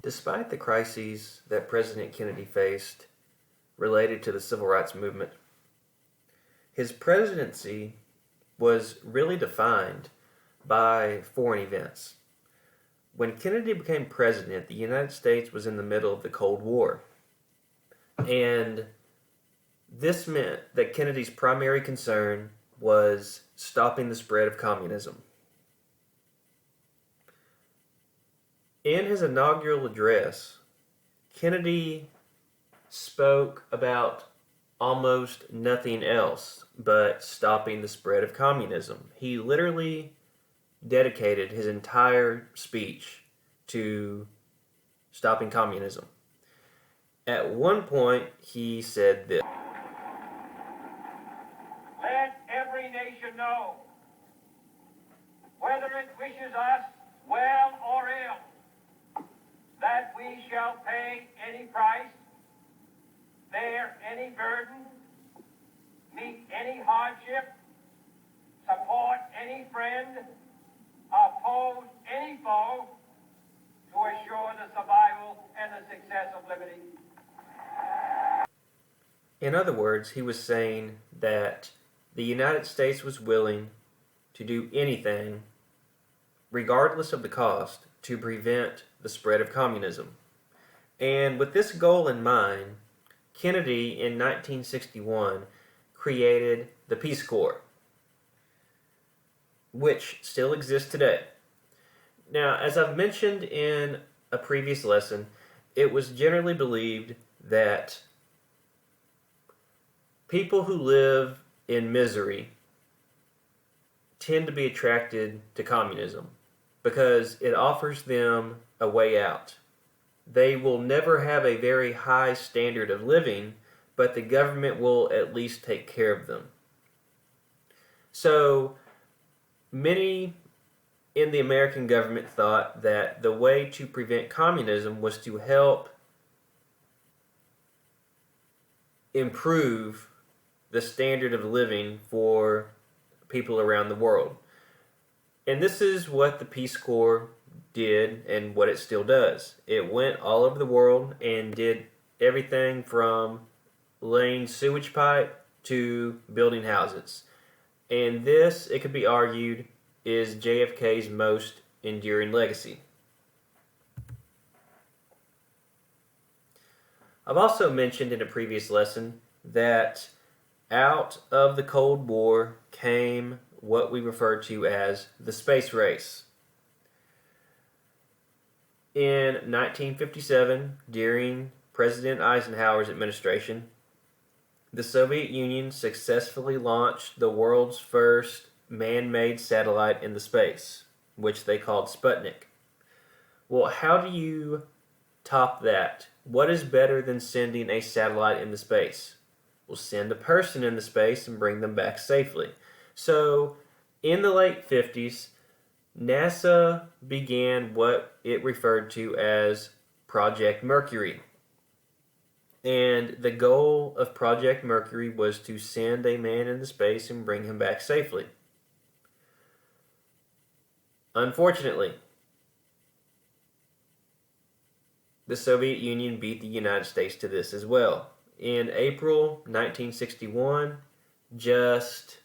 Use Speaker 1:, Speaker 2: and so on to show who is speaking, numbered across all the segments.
Speaker 1: Despite the crises that President Kennedy faced related to the civil rights movement, his presidency was really defined by foreign events. When Kennedy became president, the United States was in the middle of the Cold War. And this meant that Kennedy's primary concern was stopping the spread of communism. In his inaugural address, Kennedy spoke about almost nothing else but stopping the spread of communism. He literally dedicated his entire speech to stopping communism. At one point, he said this:
Speaker 2: "Let every nation know, whether it wishes us well or ill, that we shall pay any price, bear any burden, meet any hardship, support any friend, oppose any foe, to assure the survival and the success of liberty."
Speaker 1: In other words, he was saying that the United States was willing to do anything, regardless of the cost, to prevent the spread of communism. And with this goal in mind, Kennedy in 1961 created the Peace Corps, which still exists today. Now, as I've mentioned in a previous lesson, it was generally believed that people who live in misery tend to be attracted to communism because it offers them a way out. They will never have a very high standard of living, but the government will at least take care of them. So many in the American government thought that the way to prevent communism was to help improve the standard of living for people around the world. And this is what the Peace Corps did and what it still does. It went all over the world and did everything from laying sewage pipe to building houses. And this, it could be argued, is JFK's most enduring legacy. I've also mentioned in a previous lesson that out of the Cold War came what we refer to as the space race. In 1957, during President Eisenhower's administration, the Soviet Union successfully launched the world's first man-made satellite into space, which they called Sputnik. Well, how do you top that? What is better than sending a satellite into space? Well, send a person into space and bring them back safely. So, in the late 50s, NASA began what it referred to as Project Mercury. And the goal of Project Mercury was to send a man into space and bring him back safely. Unfortunately, the Soviet Union beat the United States to this as well. In April 1961, just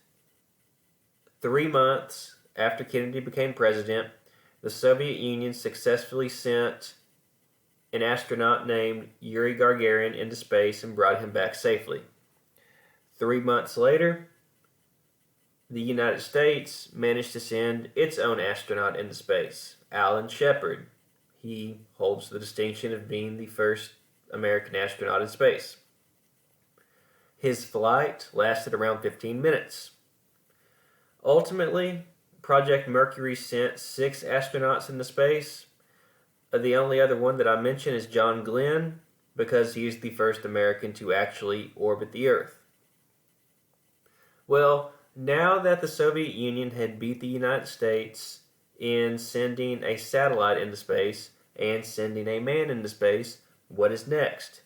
Speaker 1: 3 months after Kennedy became president, the Soviet Union successfully sent an astronaut named Yuri Gagarin into space and brought him back safely. 3 months later, the United States managed to send its own astronaut into space, Alan Shepard. He holds the distinction of being the first American astronaut in space. His flight lasted around 15 minutes. Ultimately, Project Mercury sent 6 astronauts into space. The only other one that I mention is John Glenn, because he is the first American to actually orbit the Earth. Well, now that the Soviet Union had beat the United States in sending a satellite into space and sending a man into space, what is next?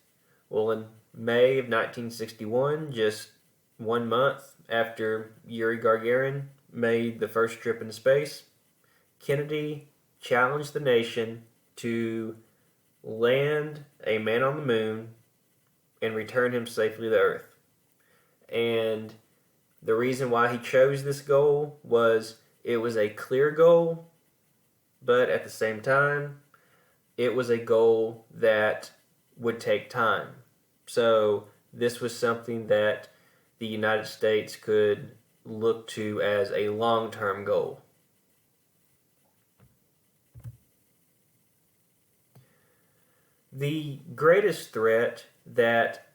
Speaker 1: Well, in May of 1961, just 1 month after Yuri Gagarin made the first trip into space, Kennedy challenged the nation to land a man on the moon, and return him safely to Earth. And the reason why he chose this goal was it was a clear goal, but at the same time, it was a goal that would take time. So this was something that the United States could look to as a long-term goal. The greatest threat that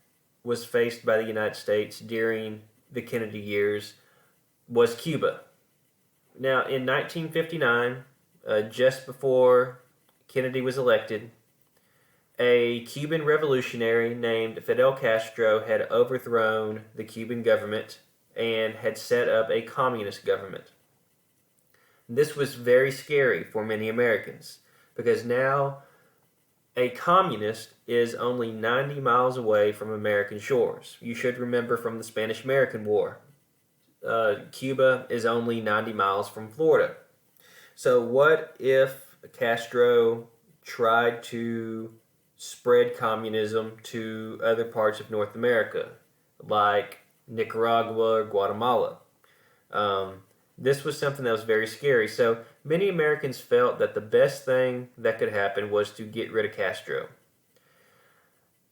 Speaker 1: was faced by the United States during the Kennedy years was Cuba. Now, in 1959, just before Kennedy was elected, a Cuban revolutionary named Fidel Castro had overthrown the Cuban government and had set up a communist government. This was very scary for many Americans because now a communist is only 90 miles away from American shores. You should remember from the Spanish-American War, Cuba is only 90 miles from Florida. So what if Castro tried to spread communism to other parts of North America, like Nicaragua or Guatemala? This was something that was very scary. So many Americans felt that the best thing that could happen was to get rid of Castro.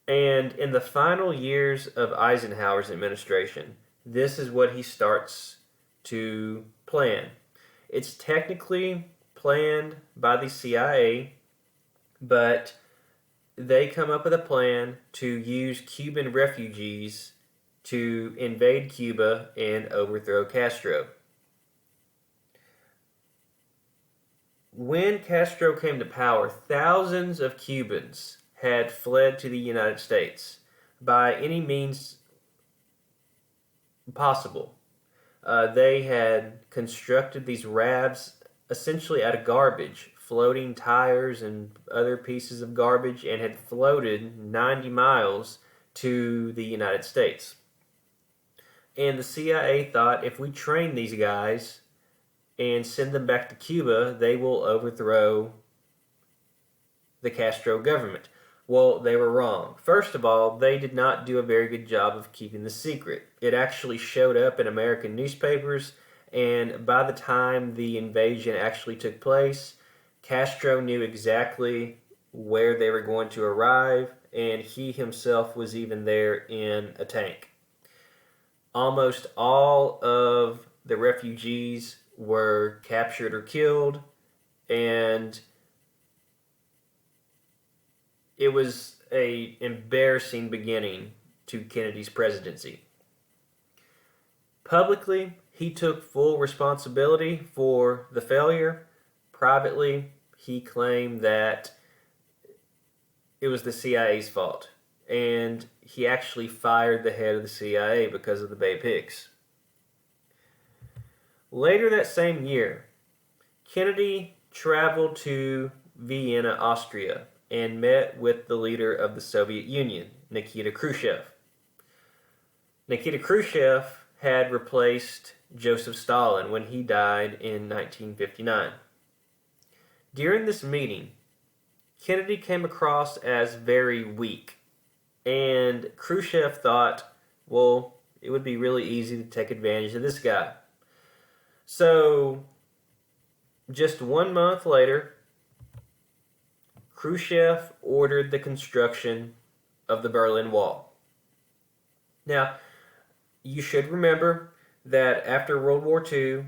Speaker 1: And in the final years of Eisenhower's administration, this is what he starts to plan. It's technically planned by the CIA, but they come up with a plan to use Cuban refugees to invade Cuba and overthrow Castro. When Castro came to power, thousands of Cubans had fled to the United States by any means possible. They had constructed these rafts essentially out of garbage, floating tires and other pieces of garbage, and had floated 90 miles to the United States. And the CIA thought if we train these guys and send them back to Cuba, they will overthrow the Castro government. Well, they were wrong. First of all, they did not do a very good job of keeping the secret. It actually showed up in American newspapers, and by the time the invasion actually took place, Castro knew exactly where they were going to arrive, and he himself was even there in a tank. Almost all of the refugees were captured or killed, and it was an embarrassing beginning to Kennedy's presidency. Publicly, he took full responsibility for the failure. Privately, he claimed that it was the CIA's fault, and he actually fired the head of the CIA because of the Bay Pigs. Later that same year, Kennedy traveled to Vienna, Austria, and met with the leader of the Soviet Union, Nikita Khrushchev. Nikita Khrushchev had replaced Joseph Stalin when he died in 1959. During this meeting, Kennedy came across as very weak, and Khrushchev thought, well, it would be really easy to take advantage of this guy. So, just 1 month later, Khrushchev ordered the construction of the Berlin Wall. Now, you should remember that after World War II,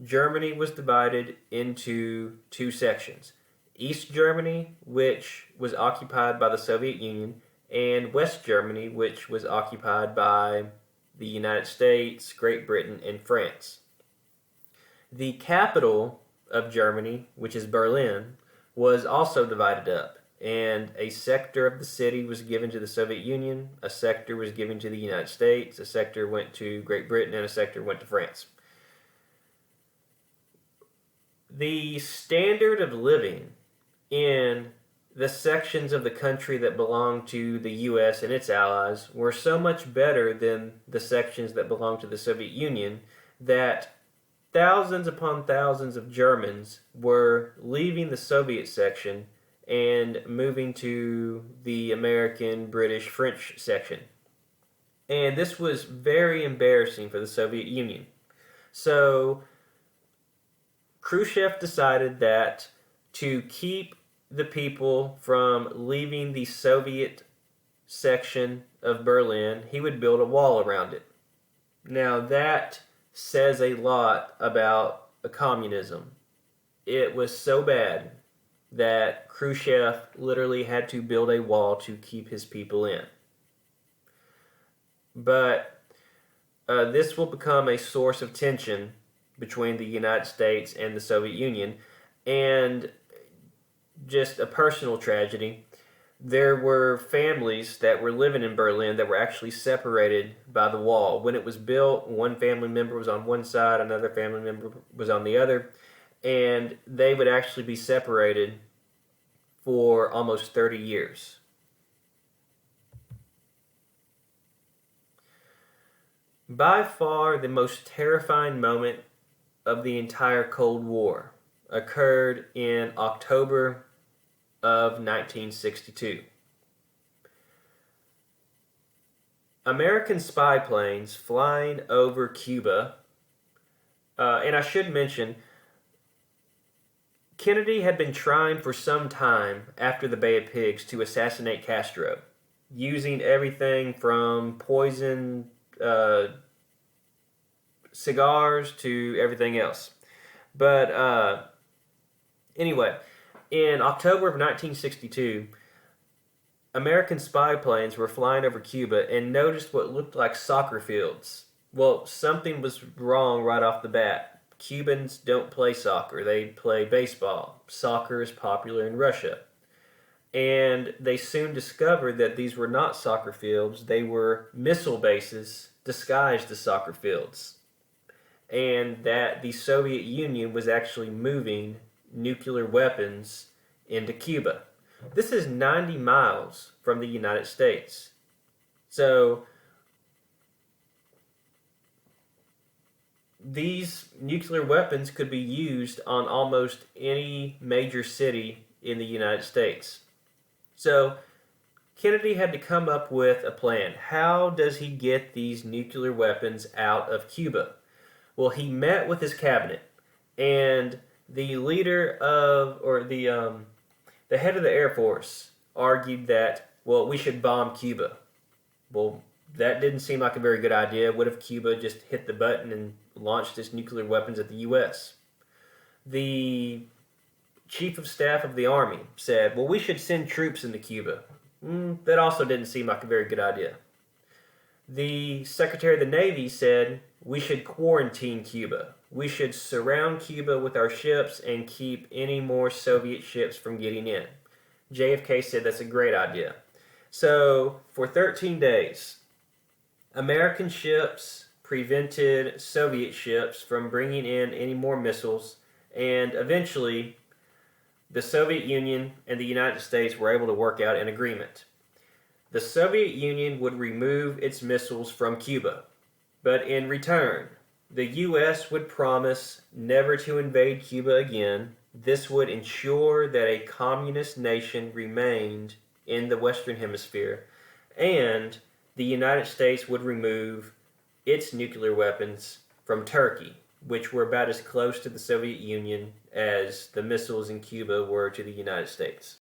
Speaker 1: Germany was divided into two sections. East Germany, which was occupied by the Soviet Union, and West Germany, which was occupied by the United States, Great Britain, and France. The capital of Germany, which is Berlin, was also divided up, and a sector of the city was given to the Soviet Union, a sector was given to the United States, a sector went to Great Britain, and a sector went to France. The standard of living in the sections of the country that belonged to the U.S. and its allies were so much better than the sections that belonged to the Soviet Union that thousands upon thousands of Germans were leaving the Soviet section and moving to the American, British, French section. And this was very embarrassing for the Soviet Union. So Khrushchev decided that to keep the people from leaving the Soviet section of Berlin, he would build a wall around it. Now, that says a lot about communism. It was so bad that Khrushchev literally had to build a wall to keep his people in. But this will become a source of tension between the United States and the Soviet Union, and just a personal tragedy. There were families that were living in Berlin that were actually separated by the wall. When it was built, one family member was on one side, another family member was on the other, and they would actually be separated for almost 30 years. By far the most terrifying moment of the entire Cold War occurred in October of 1962. American spy planes flying over Cuba, and I should mention, Kennedy had been trying for some time after the Bay of Pigs to assassinate Castro, using everything from poison cigars to everything else. But anyway, in October of 1962, American spy planes were flying over Cuba and noticed what looked like soccer fields. Well, something was wrong right off the bat. Cubans don't play soccer, they play baseball. Soccer is popular in Russia. And they soon discovered that these were not soccer fields, they were missile bases disguised as soccer fields. And that the Soviet Union was actually moving nuclear weapons into Cuba. This is 90 miles from the United States. So these nuclear weapons could be used on almost any major city in the United States. So Kennedy had to come up with a plan. How does he get these nuclear weapons out of Cuba? Well, he met with his cabinet, and the leader of, or the head of the Air Force argued that, well, we should bomb Cuba. Well, that didn't seem like a very good idea. What if Cuba just hit the button and launched its nuclear weapons at the U.S.? The chief of staff of the Army said, well, we should send troops into Cuba. That also didn't seem like a very good idea. The Secretary of the Navy said, we should quarantine Cuba. We should surround Cuba with our ships and keep any more Soviet ships from getting in. JFK said that's a great idea. So, for 13 days, American ships prevented Soviet ships from bringing in any more missiles, and eventually, the Soviet Union and the United States were able to work out an agreement. The Soviet Union would remove its missiles from Cuba, but in return, the U.S. would promise never to invade Cuba again. This would ensure that a communist nation remained in the Western Hemisphere, and the United States would remove its nuclear weapons from Turkey, which were about as close to the Soviet Union as the missiles in Cuba were to the United States.